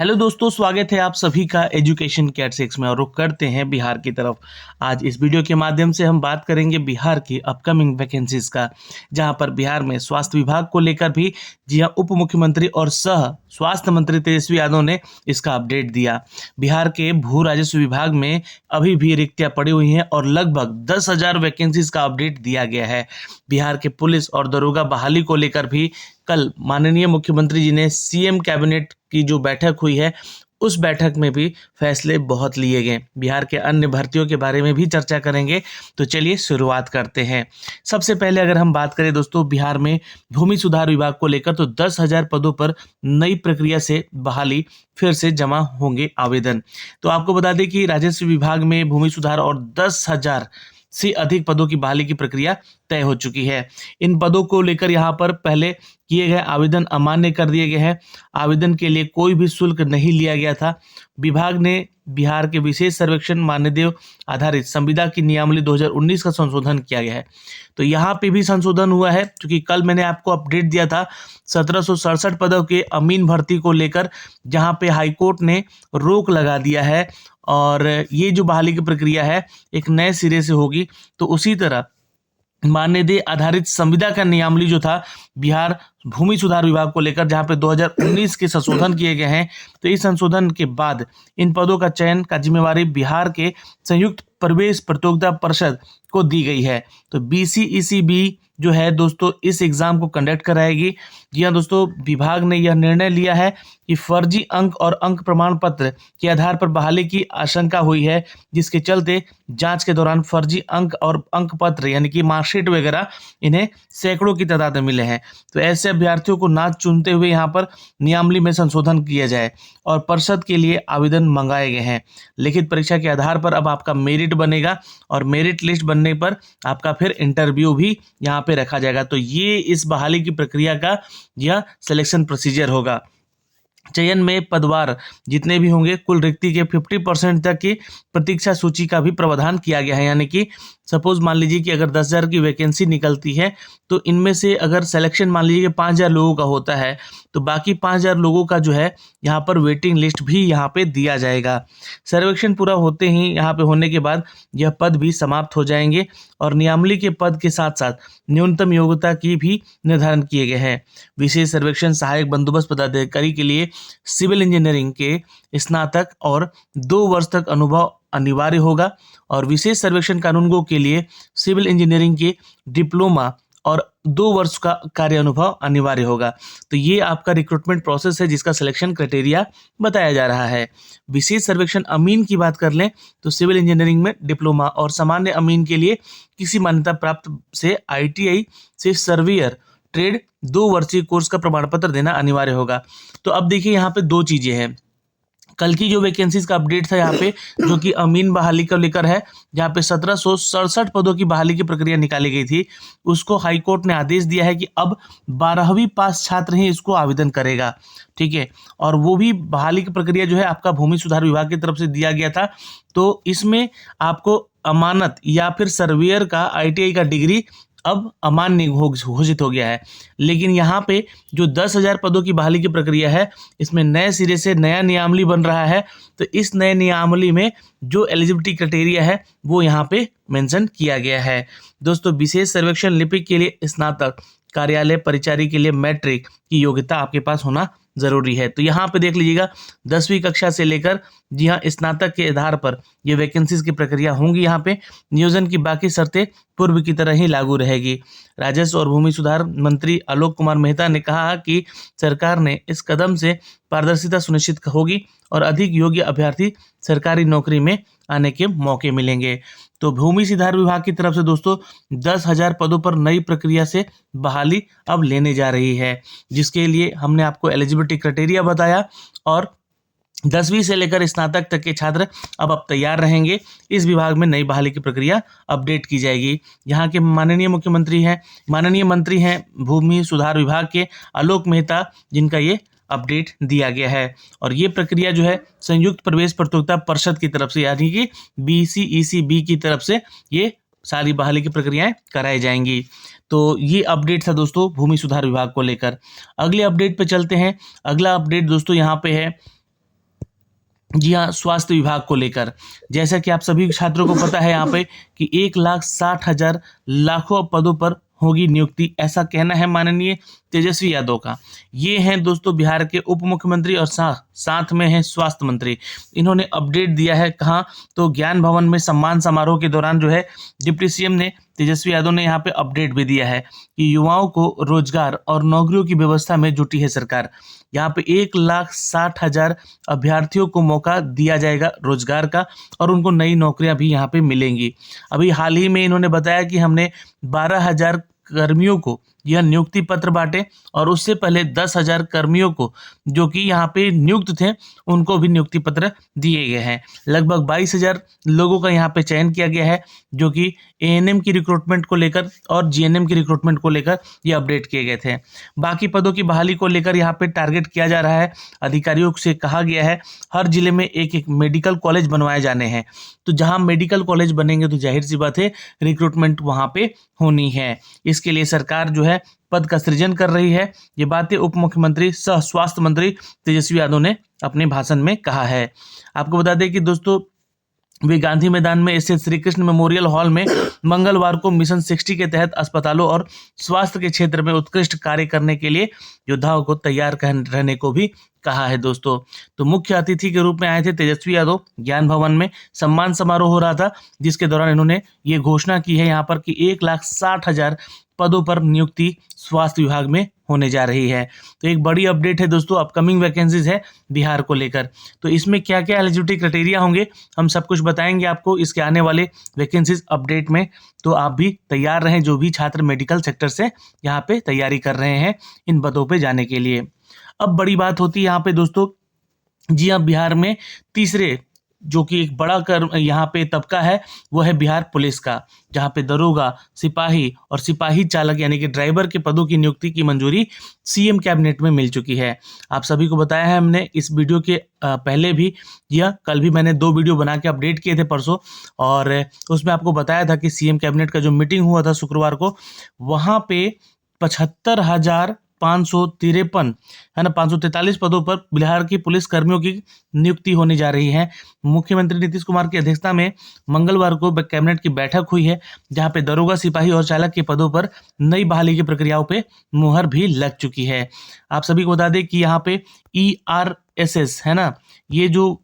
Hello दोस्तों, स्वागत है आप सभी का एजुकेशन कैट में। और रुख करते हैं बिहार की तरफ। आज इस वीडियो के माध्यम से हम बात करेंगे बिहार की अपकमिंग वैकेंसीज का, जहां पर बिहार में स्वास्थ्य विभाग को लेकर भी जी हां उप मुख्यमंत्री और सह स्वास्थ्य मंत्री तेजस्वी यादव ने इसका अपडेट दिया। बिहार के भू राजस्व विभाग में अभी भी रिक्तियां पड़ी हुई हैं और लगभग 10,000 वैकेंसीज का अपडेट दिया गया है। बिहार के पुलिस और दरोगा बहाली को लेकर भी कल माननीय मुख्यमंत्री जी ने सीएम कैबिनेट की जो बैठक हुई है, उस बैठक में भी फैसले बहुत लिए गए। बिहार के अन्य भर्तियों के बारे में भी चर्चा करेंगे, तो चलिए शुरुआत करते हैं। सबसे पहले अगर हम बात करें दोस्तों बिहार में भूमि सुधार विभाग को लेकर, तो 10,000 पदों पर नई प्रक्रिया से बहाली फिर से जमा होंगे आवेदन। तो आपको बता दें कि राजस्व विभाग में भूमि सुधार और 10,000 से अधिक पदों की बहाली की प्रक्रिया तय हो चुकी है। इन पदों को लेकर यहाँ पर पहले किए गए आवेदन अमान्य कर दिए गए हैं। आवेदन के लिए कोई भी शुल्क नहीं लिया गया था। विभाग ने बिहार के विशेष सर्वेक्षण मान्यदेव आधारित संविदा की नियमावली 2019 का संशोधन किया गया है। तो यहाँ पे भी संशोधन हुआ है, क्योंकि कल मैंने आपको अपडेट दिया था 1767 पदों के अमीन भर्ती को लेकर, जहाँ पे हाईकोर्ट ने रोक लगा दिया है और ये जो बहाली की प्रक्रिया है एक नए सिरे से होगी। तो उसी तरह मान्यदेय आधारित संविदा का नियमावली जो था बिहार भूमि सुधार विभाग को लेकर, जहां पे 2019 के संशोधन किए गए हैं, तो इस संशोधन के बाद इन पदों का चयन का जिम्मेवारी बिहार के संयुक्त प्रवेश प्रतियोगिता परिषद को दी गई है। तो BCECB जो है दोस्तों इस एग्जाम को कंडक्ट कराएगी। जी हाँ दोस्तों, विभाग ने यह निर्णय लिया है कि फर्जी अंक और अंक प्रमाण पत्र के आधार पर बहाली की आशंका हुई है, जिसके चलते जांच के दौरान फर्जी अंक और अंक पत्र यानी कि मार्कशीट वगैरह इन्हें सैकड़ों की तादाद में मिले हैं। तो ऐसे अभ्यर्थियों को ना चुनते हुए यहाँ पर नियमावली में संशोधन किया जाए और परिषद के लिए आवेदन मंगाए गए हैं। लिखित परीक्षा के आधार पर अब आपका मेरिट बनेगा और मेरिट लिस्ट बनने पर आपका फिर इंटरव्यू भी यहाँ पे रखा जाएगा। तो ये इस बहाली की प्रक्रिया का यह सिलेक्शन प्रोसीजर होगा। चयन में पदवार जितने भी होंगे, कुल रिक्ति के 50% तक की प्रतीक्षा सूची का भी प्रावधान किया गया है। यानी कि सपोज मान लीजिए कि अगर 10,000 की वैकेंसी निकलती है, तो इनमें से अगर सिलेक्शन मान लीजिए कि 5,000 लोगों का होता है, तो बाकी 5,000 लोगों का जो है यहाँ पर वेटिंग लिस्ट भी यहाँ पे दिया जाएगा। सर्वेक्षण पूरा होते ही यहाँ पे होने के बाद यह पद भी समाप्त हो जाएंगे और नियमावली के पद के साथ साथ न्यूनतम योग्यता की भी निर्धारण किए गए हैं। विशेष सर्वेक्षण सहायक बंदोबस्त पदाधिकारी के लिए सिविल इंजीनियरिंग के स्नातक और 2 वर्ष तक अनुभव अनिवार्य होगा और विशेष सर्वेक्षण कानूनगो के लिए सिविल इंजीनियरिंग के डिप्लोमा और 2 वर्ष का कार्य अनुभव अनिवार्य होगा। तो ये आपका रिक्रूटमेंट प्रोसेस है, जिसका सिलेक्शन क्राइटेरिया बताया जा रहा है। विशेष सर्वेक्षण अमीन की बात कर लें तो सिविल इंजीनियरिंग में डिप्लोमा और सामान्य अमीन के लिए किसी मान्यता प्राप्त से ITI से सर्वेयर ट्रेड 2 वर्षीय कोर्स का प्रमाण पत्र देना अनिवार्य होगा। तो अब देखिए यहाँ पे 2 चीजें हैं। कल की जो वैकेंसीज का अपडेट था यहाँ पे, जो कि अमीन बहाली को लेकर है, जहाँ पे 1767 पदों की बहाली की प्रक्रिया निकाली गई थी, उसको हाईकोर्ट ने आदेश दिया है कि अब 12वीं पास छात्र ही इसको आवेदन करेगा। ठीक है, और वो भी बहाली की प्रक्रिया जो है आपका भूमि सुधार विभाग की तरफ से दिया गया था। तो इसमें आपको अमानत या फिर सर्वेयर का ITI का डिग्री अब अमान्य घोषित हो गया है। लेकिन यहाँ पे जो 10,000 पदों की बहाली की प्रक्रिया है, इसमें नए सिरे से नया नियमावली बन रहा है। तो इस नए नियमावली में जो एलिजिबिलिटी क्राइटेरिया है वो यहाँ पे मेंशन किया गया है। दोस्तों, विशेष सर्वेक्षण लिपिक के लिए स्नातक, कार्यालय परिचारी के लिए मैट्रिक की योग्यता आपके पास होना जरूरी है। तो यहाँ पे देख लीजिएगा 10वीं कक्षा से लेकर जी हाँ स्नातक के आधार पर ये वैकेंसीज की प्रक्रिया होंगी। यहाँ पे नियोजन की बाकी शर्तें पूर्व की तरह ही लागू रहेगी। राजस्व और भूमि सुधार मंत्री आलोक कुमार मेहता ने कहा कि सरकार ने इस कदम से पारदर्शिता सुनिश्चित होगी और अधिक योग्य अभ्यर्थी सरकारी नौकरी में आने के मौके मिलेंगे। तो भूमि सुधार विभाग की तरफ से दोस्तों 10,000 पदों पर नई प्रक्रिया से बहाली अब लेने जा रही है, जिसके लिए हमने आपको एलिजिबिलिटी क्राइटेरिया बताया और 10वीं से लेकर स्नातक तक के छात्र अब तैयार रहेंगे। इस विभाग में नई बहाली की प्रक्रिया अपडेट की जाएगी। यहाँ के माननीय मंत्री हैं भूमि सुधार विभाग के आलोक मेहता, जिनका ये अपडेट दिया गया है। और ये प्रक्रिया जो है संयुक्त प्रवेश प्रतियोगिता परिषद की तरफ से यानी कि BCECB की तरफ से ये सारी बहाली की प्रक्रियाएं कराई जाएंगी। तो ये अपडेट था दोस्तों भूमि सुधार विभाग को लेकर। अगले अपडेट पे चलते हैं। अगला अपडेट दोस्तों यहाँ पे है जी हाँ, स्वास्थ्य विभाग को लेकर जैसा कि आप सभी छात्रों को पता है यहाँ पे कि 1,60,000 लाखों पदों पर होगी नियुक्ति, ऐसा कहना है माननीय तेजस्वी यादव का। ये हैं दोस्तों बिहार के उप मुख्यमंत्री और साथ में है स्वास्थ्य मंत्री। इन्होंने अपडेट दिया है कहाँ, तो ज्ञान भवन में सम्मान समारोह के दौरान जो है डिप्टी सीएम ने तेजस्वी यादव ने यहाँ पे अपडेट भी दिया है कि युवाओं को रोजगार और नौकरियों की व्यवस्था में जुटी है सरकार। यहाँ पे 1,60,000 अभ्यर्थियों को मौका दिया जाएगा रोजगार का और उनको नई नौकरियां भी यहाँ पे मिलेंगी। अभी हाल ही में इन्होंने बताया कि हमने 12,000 कर्मियों को यह नियुक्ति पत्र बांटे और उससे पहले 10,000 कर्मियों को जो कि यहाँ पे नियुक्त थे उनको भी नियुक्ति पत्र दिए गए हैं। लगभग 22,000 लोगों का यहाँ पे चयन किया गया है जो कि एएनएम की रिक्रूटमेंट को लेकर और जीएनएम की रिक्रूटमेंट को लेकर ये अपडेट किए गए थे। बाकी पदों की बहाली को लेकर यहाँ पे टारगेट किया जा रहा है। अधिकारियों से कहा गया है हर जिले में एक एक मेडिकल कॉलेज बनवाए जाने हैं, तो जहाँ मेडिकल कॉलेज बनेंगे तो जाहिर सी बात है रिक्रूटमेंट वहाँ पे होनी है। इसके लिए सरकार जो है पद का सृजन कर रही है। ये बातें उप मुख्यमंत्री सह स्वास्थ्य मंत्री तेजस्वी यादव ने अपने भाषण में कहा है। आपको बता दें कि दोस्तों वे गांधी मैदान में स्थित श्री कृष्ण मेमोरियल हॉल में मंगलवार को मिशन 60 के तहत अस्पतालों और स्वास्थ्य के क्षेत्र में उत्कृष्ट कार्य करने के लिए योद्धाओं को तैयार रहने को भी कहा है दोस्तों। तो मुख्य अतिथि के रूप में आए थे तेजस्वी यादव। ज्ञान भवन में सम्मान समारोह हो रहा था जिसके दौरान इन्होंने ये घोषणा की है यहाँ पर कि 1,60,000 पदों पर नियुक्ति स्वास्थ्य विभाग में होने जा रही है। तो एक बड़ी अपडेट है दोस्तों, अपकमिंग वैकेंसीज है बिहार को लेकर। तो इसमें क्या क्या एलिजिबिलिटी क्राइटेरिया होंगे हम सब कुछ बताएंगे आपको इसके आने वाले वैकेंसीज अपडेट में। तो आप भी तैयार रहें जो भी छात्र मेडिकल सेक्टर से यहाँ पे तैयारी कर रहे हैं इन पदों पे जाने के लिए। अब बड़ी बात होती है यहाँ पे दोस्तों, जी हाँ, बिहार में तीसरे जो कि एक बड़ा कर यहाँ पे तबका है वो है बिहार पुलिस का, जहाँ पे दरोगा, सिपाही और सिपाही चालक यानी कि ड्राइवर के पदों की नियुक्ति की मंजूरी सीएम कैबिनेट में मिल चुकी है। आप सभी को बताया है हमने इस वीडियो के पहले भी, या कल भी मैंने 2 वीडियो बना के अपडेट किए थे परसों, और उसमें आपको बताया था कि सीएम कैबिनेट का जो मीटिंग हुआ था शुक्रवार को, वहाँ पे 75,553 है ना 543 पदों पर बिहार की पुलिस कर्मियों की नियुक्ति होने जा रही है। मुख्यमंत्री नीतीश कुमार की अध्यक्षता में मंगलवार को कैबिनेट की बैठक हुई है जहां पे दरोगा, सिपाही और चालक के पदों पर नई बहाली की प्रक्रियाओं पे मुहर भी लग चुकी है। आप सभी को बता दें कि यहाँ पे ERSS है ना, ये जो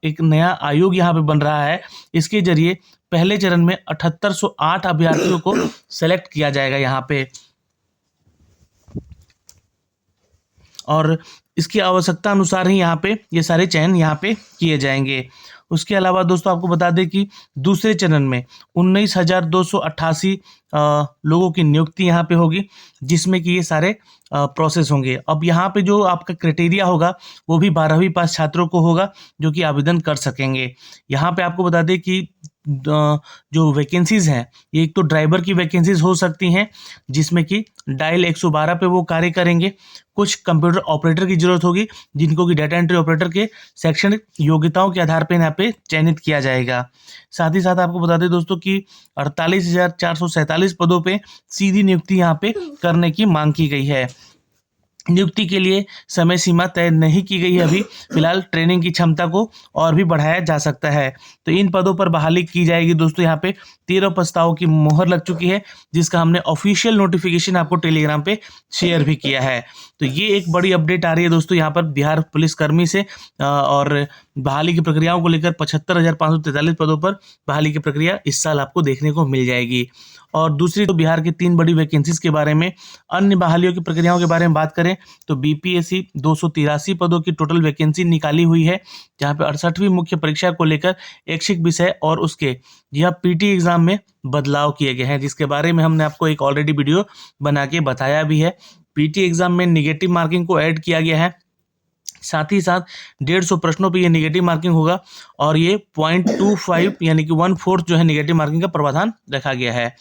एक नया आयोग यहाँ पे बन रहा है, इसके जरिए पहले चरण में 7,808 अभ्यर्थियों को सेलेक्ट किया जाएगा यहाँ पे और इसकी आवश्यकता अनुसार ही यहाँ पे ये सारे चयन यहाँ पे किए जाएंगे। उसके अलावा दोस्तों आपको बता दें कि दूसरे चरण में 19,288 लोगों की नियुक्ति यहाँ पे होगी जिसमें कि ये सारे प्रोसेस होंगे। अब यहाँ पे जो आपका क्राइटेरिया होगा वो भी 12वीं पास छात्रों को होगा जो कि आवेदन कर सकेंगे। यहाँ पे आपको बता दें कि जो वैकेंसीज हैं ये एक तो ड्राइवर की वैकेंसीज हो सकती हैं जिसमें कि डायल 112 पे वो कार्य करेंगे। कुछ कंप्यूटर ऑपरेटर की जरूरत होगी जिनको कि डाटा एंट्री ऑपरेटर के शैक्षणिक योग्यताओं के आधार पर यहाँ पे चयनित किया जाएगा। साथ ही साथ आपको बता दें दोस्तों कि 48,447 पदों पे सीधी नियुक्ति यहाँ पे करने की मांग की गई है। नियुक्ति के लिए समय सीमा तय नहीं की गई है अभी, फिलहाल ट्रेनिंग की क्षमता को और भी बढ़ाया जा सकता है। तो इन पदों पर बहाली की जाएगी दोस्तों। यहाँ पे 13 प्रस्तावों की मोहर लग चुकी है जिसका हमने ऑफिशियल नोटिफिकेशन आपको टेलीग्राम पे शेयर भी किया है। तो ये एक बड़ी अपडेट आ रही है दोस्तों यहाँ पर बिहार पुलिस कर्मी से, और बहाली की प्रक्रियाओं को लेकर 75,543 पदों पर बहाली की प्रक्रिया इस साल आपको देखने को मिल जाएगी। और दूसरी तो बिहार की 3 बड़ी वैकेंसीज के बारे में, अन्य बहालियों की प्रक्रियाओं के बारे में बात करें तो बीपीएससी 283 पदों की टोटल वैकेंसी निकाली हुई है जहां पे 68वीं मुख्य परीक्षा को लेकर ऐच्छिक विषय और उसके यह पीटी एग्जाम में बदलाव किए गए हैं जिसके बारे में हमने आपको एक ऑलरेडी वीडियो बना के बताया भी है। पीटी एग्जाम में निगेटिव मार्किंग को ऐड किया गया है, साथ ही साथ 150 प्रश्नों पे ये निगेटिव मार्किंग होगा और ये 0.25 यानी कि 1/4 जो है निगेटिव मार्किंग का प्रावधान रखा गया है।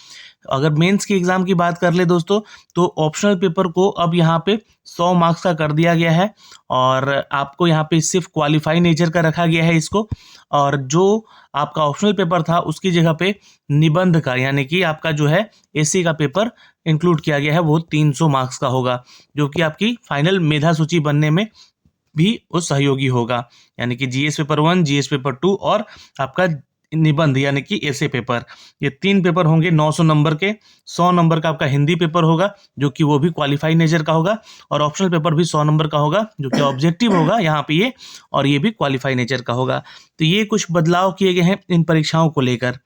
अगर मेंस की एग्जाम की बात कर ले दोस्तों तो ऑप्शनल पेपर को अब यहाँ पे 100 मार्क्स का कर दिया गया है और आपको यहाँ पे सिर्फ क्वालिफाई नेचर का रखा गया है इसको, और जो आपका ऑप्शनल पेपर था उसकी जगह पे निबंध का यानी कि आपका जो है एससी का पेपर इंक्लूड किया गया है, वो 300 मार्क्स का होगा जो कि आपकी फाइनल मेधा सूची बनने में भी वो सहयोगी होगा, यानी कि जीएस पेपर 1, जीएस पेपर 2 और आपका निबंध यानी कि ऐसे पेपर। ये 3 पेपर होंगे 900 नंबर के। 100 नंबर का आपका हिंदी पेपर होगा जो कि वो भी क्वालिफाई नेचर का होगा, और ऑप्शनल पेपर भी 100 नंबर का होगा जो कि ऑब्जेक्टिव होगा यहाँ पे ये, और ये भी क्वालिफाई नेचर का होगा। तो ये कुछ बदलाव किए गए हैं इन परीक्षाओं को लेकर।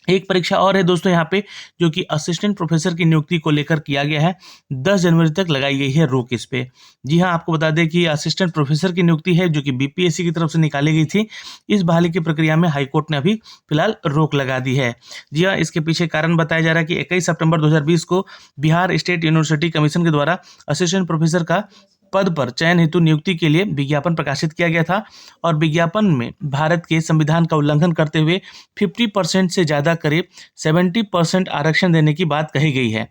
एक परीक्षा और है दोस्तों यहाँ पे, जो कि असिस्टेंट प्रोफेसर की नियुक्ति को लेकर किया गया है। 10 जनवरी तक लगाई गई है रोक इस पे। जी हाँ, आपको बता दें कि असिस्टेंट प्रोफेसर की नियुक्ति है जो कि बीपीएससी की तरफ से निकाली गई थी। इस बहाली की प्रक्रिया में हाईकोर्ट ने अभी फिलहाल रोक लगा दी है। जी हाँ, इसके पीछे कारण बताया जा रहा है कि 21 सितंबर 2020 को बिहार स्टेट यूनिवर्सिटी कमीशन के द्वारा असिस्टेंट प्रोफेसर का पद पर चयन हेतु नियुक्ति के लिए विज्ञापन प्रकाशित किया गया था, और विज्ञापन में भारत के संविधान का उल्लंघन करते हुए 50% से ज़्यादा करीब 70% आरक्षण देने की बात कही गई है।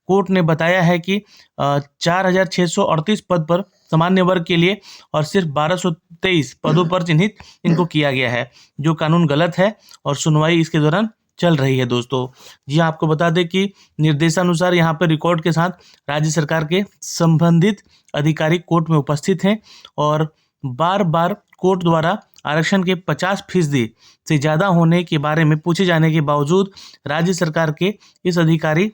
कोर्ट ने बताया है कि 4,638 पद पर सामान्य वर्ग के लिए और सिर्फ 1223 पदों पर चिन्हित इनको किया गया है, जो कानून गलत है, और सुनवाई इसके दौरान चल रही है दोस्तों। जी आपको बता दें कि निर्देशानुसार यहाँ पर रिकॉर्ड के साथ राज्य सरकार के संबंधित अधिकारी कोर्ट में उपस्थित हैं, और बार बार कोर्ट द्वारा आरक्षण के 50% से ज़्यादा होने के बारे में पूछे जाने के बावजूद राज्य सरकार के इस अधिकारी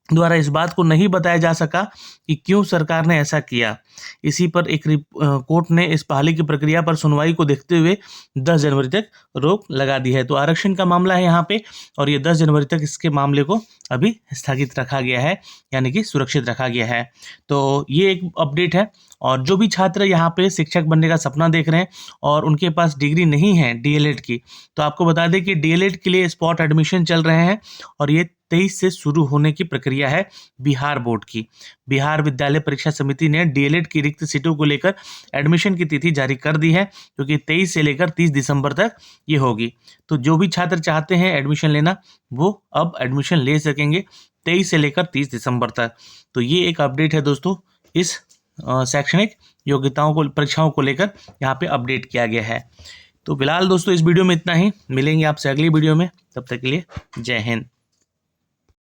द्वारा इस बात को नहीं बताया जा सका कि क्यों सरकार ने ऐसा किया। इसी पर एक कोर्ट ने इस बहाली की प्रक्रिया पर सुनवाई को देखते हुए 10 जनवरी तक रोक लगा दी है। तो आरक्षण का मामला है यहाँ पे, और ये 10 जनवरी तक इसके मामले को अभी स्थगित रखा गया है, यानी कि सुरक्षित रखा गया है। तो ये एक अपडेट है। और जो भी छात्र यहाँ पे शिक्षक बनने का सपना देख रहे हैं और उनके पास डिग्री नहीं है डीएलएड की, तो आपको बता दें कि डीएलएड के लिए स्पॉट एडमिशन चल रहे हैं, और ये 23 से शुरू होने की प्रक्रिया है बिहार बोर्ड की। बिहार विद्यालय परीक्षा समिति ने डीएलएड की रिक्त सीटों को लेकर एडमिशन की तिथि जारी कर दी है, जो कि 23 से लेकर 30 दिसंबर तक ये होगी। तो जो भी छात्र चाहते हैं एडमिशन लेना, वो अब एडमिशन ले सकेंगे 23 से लेकर 30 दिसंबर तक। तो ये एक अपडेट है दोस्तों, इस शैक्षणिक योग्यताओं को, परीक्षाओं को लेकर यहाँ पे अपडेट किया गया है। तो फिलहाल दोस्तों इस वीडियो में इतना ही। मिलेंगे आपसे अगली वीडियो में, तब तक के लिए जय हिंद।